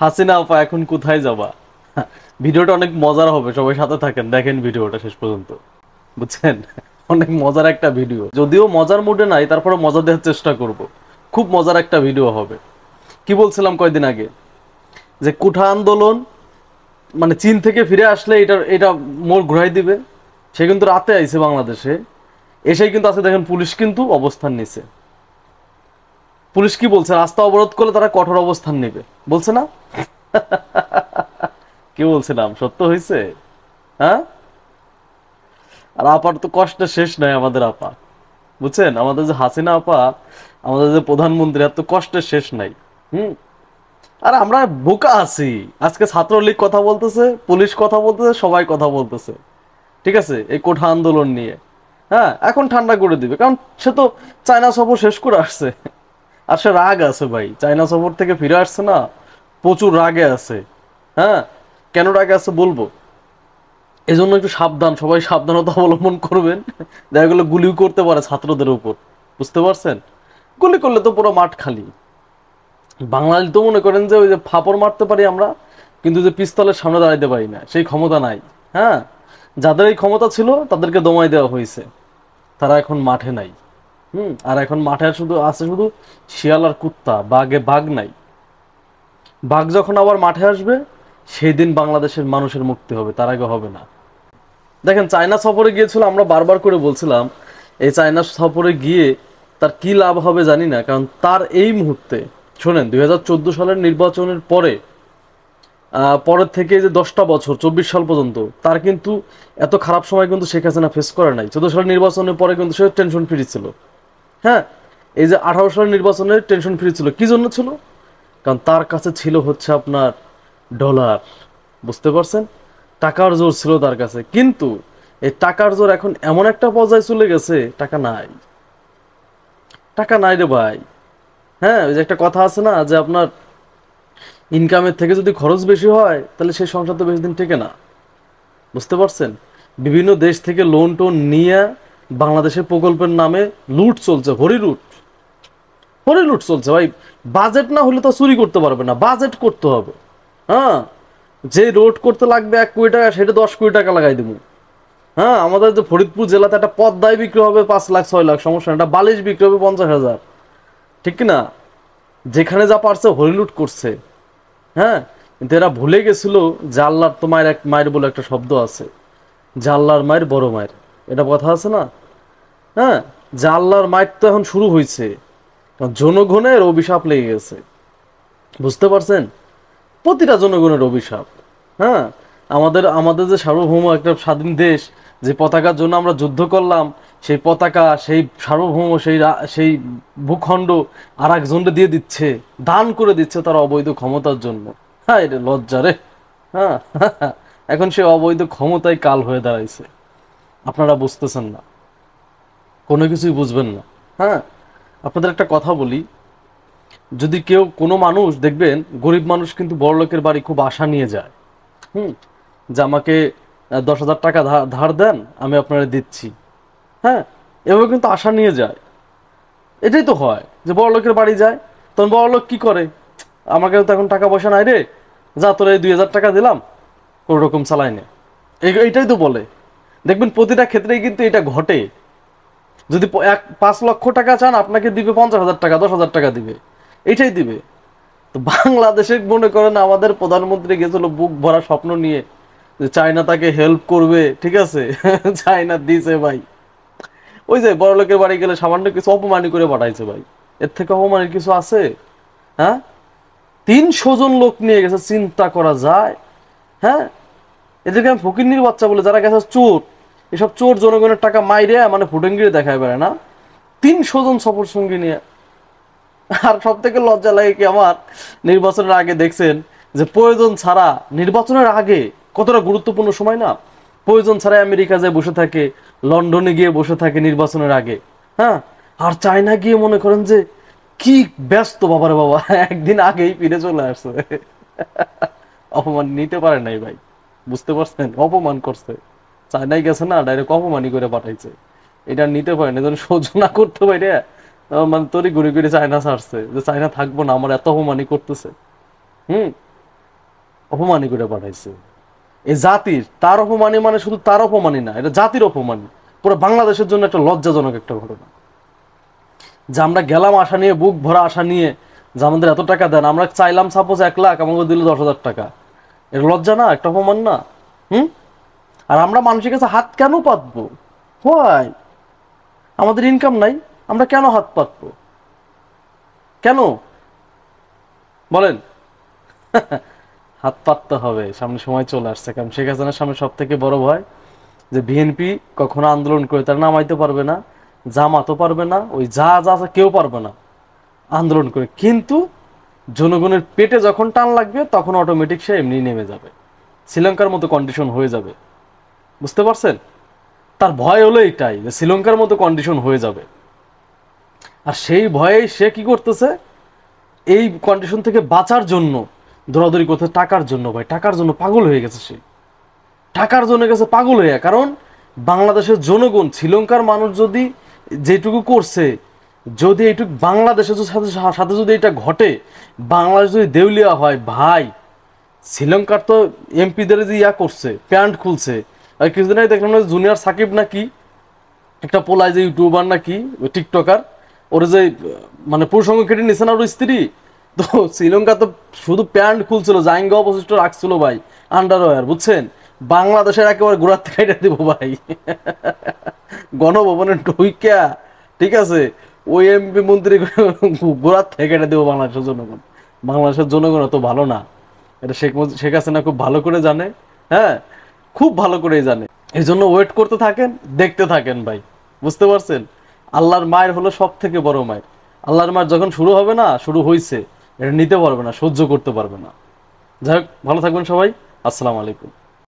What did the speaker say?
হাসিনা আপা এখন কোথায় যাবা? ভিডিওটা অনেক মজার হবে, সবাই সাথে থাকেন, দেখেন ভিডিওটা শেষ পর্যন্ত, বুঝছেন? অনেক মজার একটা ভিডিও, যদিও মজার মুডে নাই, তারপরে মজা দেওয়ার চেষ্টা করব। খুব মজার একটা ভিডিও হবে। কি বলছিলাম কয়দিন আগে, যে কুঠা আন্দোলন মানে চীন থেকে ফিরে আসলে এটা এটা মোড় ঘুরাই দিবে। সে কিন্তু রাতে আইছে বাংলাদেশে, এসেই কিন্তু আছে দেখেন পুলিশ কিন্তু অবস্থান নিছে। পুলিশ কি বলছে, রাস্তা অবরোধ করলে তারা কঠোর অবস্থান নেবে বলছে না? কি বলছিলাম, সত্য হয়েছে? হ্যাঁ। আর আপার তো কষ্টের শেষ নাই, আমাদের আপা, বুঝছেন? আমাদের যে হাসিনা আপা, আমাদের যে প্রধানমন্ত্রী, এত কষ্টের শেষ নাই। হুম। আর আমরা বোকা আছি। আজকে ছাত্রলীগ কথা বলতেছে, পুলিশ কথা বলতেছে, সবাই কথা বলতেছে, ঠিক আছে, এই কোঠা আন্দোলন নিয়ে। হ্যাঁ, এখন ঠান্ডা করে দিবে, কারণ সে তো চায়না সফর শেষ করে আসছে। আর সে রাগ আছে ভাই, চায়না সফর থেকে ফিরে আসছে না, প্রচুর রাগে আছে। হ্যাঁ, কেন রাগে আছে বলবো। এই জন্য একটু সাবধান, সবাই সাবধানতা অবলম্বন করবেন। দেখা গেলো গুলিও করতে পারে ছাত্রদের উপর, বুঝতে পারছেন? গুলি করলে তো পুরো মাঠ খালি। বাঙালি তো মনে করেন যে ওই যে ফাপড় মারতে পারি আমরা, কিন্তু যে পিস্তলের সামনে দাঁড়াইতে পারি না, সেই ক্ষমতা নাই। হ্যাঁ, যাদের এই ক্ষমতা ছিল তাদেরকে দমাই দেওয়া হয়েছে, তারা এখন মাঠে নাই। আর এখন মাঠে শুধু আছে শুধু শিয়াল আর কুত্তা, বাঘ নাই। বাঘ যখন আবার মাঠে আসবে, সেই দিন বাংলাদেশের মানুষের মুক্তি হবে, তার আগে হবে না। দেখেন, চায়না সফরে গিয়েছিল, আমরা বারবার করে বলছিলাম এই চায়না সফরে গিয়ে তার কি লাভ হবে জানি না, কারণ তার এই মুহূর্তে শোনেন 2014 সালের নির্বাচনের পরে পরের থেকে যে 10টা বছর 24 সাল পর্যন্ত তার কিন্তু এত খারাপ সময় কিন্তু শেখ হাসিনা ফেস করে নাই। 14 সালের নির্বাচনের পরে কিন্তু সে টেনশন ফ্রি ছিল। হ্যাঁ, এই যে 18 সালের নির্বাচনে টেনশন ফ্রি ছিল, কি জন্য ছিল? কারণ তার কাছে ছিল হচ্ছে আপনার ডলার, বুঝতে পারছেন? টাকার জোর ছিল তার কাছে। কিন্তু এই টাকার জোর এখন এমন একটা পর্যায়ে চলে গেছে, টাকা নাই। টাকা নাই রে ভাই। হ্যাঁ, ওই যে একটা কথা আছে না, যে আপনার ইনকামের থেকে যদি খরচ বেশি হয় তাহলে সেই সংসার তো বেশি দিন টেকে না, বুঝতে পারছেন? বিভিন্ন দেশ থেকে লোন টোন নিয়ে বাংলাদেশের প্রকল্পের নামে লুট চলছে, হরিলুট চলছে ভাই। বাজেট না হলে তো চুরি করতে পারবে না, বাজেট করতে হবে। হ্যাঁ, যে রোড করতে লাগবে 1 কোটি টাকা, সেটা 10 কোটি টাকা লাগাই দেবো। হ্যাঁ, আমাদের যে ফরিদপুর জেলাতে একটা পদ্মায় বিক্রি হবে 5 লাখ 6 লাখ, সমস্যা না, একটা বালিশ বিক্রি হবে 50,000, ঠিক না? যেখানে যা পারছে হরিলুট করছে। হ্যাঁ, কিন্তু এরা ভুলে গেছিল জাল্লার তো মায়ের, এক মায়ের বলে একটা শব্দ আছে, জাল্লার মায়ের বড় মায়ের, এটা কথা আছে না? হ্যাঁ, জাল্লার মায়ের তো এখন শুরু হয়েছে, জনগণের অভিশাপ লেগে গেছে, বুঝতে পারছেন? প্রতিটা জনগণের অভিশাপ। হ্যাঁ, আমাদের আমাদের যে সার্বভৌম একটা স্বাধীন দেশ, যে পতাকার জন্য আমরা যুদ্ধ করলাম, সেই পতাকা, সেই সার্বভৌম, সেই ভূখণ্ড আর একজনকে দিয়ে দিচ্ছে, দান করে দিচ্ছে তার অবৈধ ক্ষমতার জন্য। হ্যাঁ, এটা লজ্জা রে। হ্যাঁ, এখন সে অবৈধ ক্ষমতায় কাল হয়ে দাঁড়াইছে। আপনারা বুঝতেছেন না, কোনো কিছুই বুঝবেন না। হ্যাঁ, আপনাদের একটা কথা বলি, যদি কেউ কোনো মানুষ দেখবেন, গরিব মানুষ কিন্তু বড়লোকের বাড়ি খুব আশা নিয়ে যায়। হুম, যে আমাকে 10,000 টাকা ধার দেন, আমি আপনারা দিচ্ছি। হ্যাঁ, এভাবে কিন্তু আশা নিয়ে যায়। এটাই তো হয়, যে বড়লোকের বাড়ি যায়, তখন বড়লোক কি করে, আমাকে তো এখন টাকা পয়সা নাই রে, যা তোরা এই 2,000 টাকা দিলাম, কোনো রকম চালাই নে। এইটাই তো বলে। দেখবেন প্রতিটা ক্ষেত্রেই কিন্তু এটা ঘটে। যদি 5 লক্ষ টাকা চান, আপনাকে দিবে 50,000 টাকা, 10,000 টাকা দিবে, এইটাই দিবে। তো বাংলাদেশে মনে করেন আমাদের প্রধানমন্ত্রী গেছিল বুক ভরা স্বপ্ন নিয়ে, যে চায়না তাকে হেল্প করবে, ঠিক আছে? চায়না দিছে ভাই। ওই যে বড় লোকের বাড়ি গেলে সামান্য কিছু অপমানি করে পাঠাইছে ভাই, এর থেকে অপমানের কিছু আছে? হ্যাঁ, 300 জন লোক নিয়ে গেছে, চিন্তা করা যায়? হ্যাঁ, এদেরকে আমি ফকিন্নির বাচ্চা বলে, যারা গেছে চোর, এসব চোর জনগণের টাকা মাইরে মানে ফুটেঙ্গিরে দেখায় পারে না। 300 জন সফর সঙ্গী নিয়ে। আর সব থেকে লজ্জা লাগে কি আমার, নির্বাচনের আগে দেখছেন যে প্রয়োজন ছাড়া, নির্বাচনের আগে কতটা গুরুত্বপূর্ণ সময় না, প্রয়োজন ছাড়া আমেরিকা যায় বসে থাকে, লন্ডনে গিয়ে বসে থাকে নির্বাচনের আগে। হ্যাঁ, আর চায়না গিয়ে মনে করেন যে কি ব্যস্ত, বাবারে বাবা, একদিন আগেই ফিরে চলে আসছে। অপমান নিতে পারে নাই ভাই, বুঝতে পারছেন? অপমান করছে, চায়নায় গেছে না, ডাইরেক্ট অপমানই করে পাঠাইছে। এটা নিতে পারে না, যেন সহ্য না করতে পারে, মানে তোরই ঘুরে ঘুরে চায়না ছাড়ছে, যে চায়না থাকবো না, আমার এত অপমানই করতেছে। হুম। অপমানই করে পাঠাইছে। এই জাতির, তার অপমানই মানে শুধু তার অপমানই না, এটা জাতির অপমানই, পুরো বাংলাদেশের জন্য একটা লজ্জাজনক একটা ঘটনা। যে আমরা গেলাম আশা নিয়ে, বুক ভরা আশা নিয়ে, যে আমাদের এত টাকা দেন, আমরা চাইলাম সাপোজ 1 লাখ, আমাকে দিল 10,000 টাকা। এর লজ্জা না, একটা অপমান না? হুম। আর আমরা মানুষের কাছে হাত কেন পাতবো? হয় আমাদের ইনকাম নাই, আমরা কেন হাত পাতবো? কেন বলেন? হাত পাততে হবে, সামনে সময় চলে আসছে। কারণ শেখ হাসিনার সামনে সব থেকে বড় ভয় যে বিএনপি কখনো আন্দোলন করে তারা নামাইতে পারবে না, জামাতও পারবে না, ওই যা যা আছে কেউ পারবে না আন্দোলন করে। কিন্তু জনগণের পেটে যখন টান লাগবে তখন অটোমেটিক সে এমনি নেমে যাবে, শ্রীলঙ্কার মতো কন্ডিশন হয়ে যাবে। বুঝতে পারছেন? তার ভয় হলো এটাই যে শ্রীলঙ্কার মতো কন্ডিশন হয়ে যাবে। আর সেই ভয়েই সে কি করতেছে, এই কন্ডিশন থেকে বাঁচার জন্য দৌড়াদৌড়ি করতে, টাকার জন্য। ভাই টাকার জন্য পাগল হয়ে গেছে সে, টাকার জন্য গেছে পাগল হয়ে। কারণ বাংলাদেশের জনগণ, শ্রীলঙ্কার মানুষ যদি যেটুকু করছে, যদি এইটুকু বাংলাদেশের সাথে সাথে যদি এটা ঘটে, বাংলাদেশ যদি দেউলিয়া হয়, ভাই শ্রীলঙ্কার তো এমপিদের যে ইয়া করছে, প্যান্ট খুলছে। আর কিছুদিন আগে দেখলাম না, জুনিয়র সাকিব নাকি একটা পোলায়, যে ইউটিউবার নাকি, টিকটকার, ওর যে মানে প্রসঙ্গ কেটে নিছে না ওর স্ত্রী, তো শ্রীলঙ্কা তো শুধু প্যান্ট খুলছিল, জাইঙ্গা অবশিষ্ট রাখছিল ভাই, আন্ডারওয়্যার। বুঝছেন? বাংলাদেশের একেবারে গোড়ার থেকে কেটে দিব ভাই। গণভবনের ঢুইকা, ঠিক আছে, ওই এমপি মন্ত্রী গোড়ার থেকে কেটে দেবো বাংলাদেশের জনগণ। বাংলাদেশের জনগণ অত ভালো না, এটা শেখ হাসিনা খুব ভালো করে জানে। হ্যাঁ, খুব ভালো করেই জানে। এই জন্য ওয়েট করতে থাকেন, দেখতে থাকেন ভাই। বুঝতে পারছেন? আল্লাহর মায়ের হলো সব থেকে বড় মায়ের। আল্লাহর মায়ের যখন শুরু হবে না, শুরু হয়েছে, এটা নিতে পারবে না, সহ্য করতে পারবে না। যাই হোক, ভালো থাকবেন সবাই। আসসালামু আলাইকুম।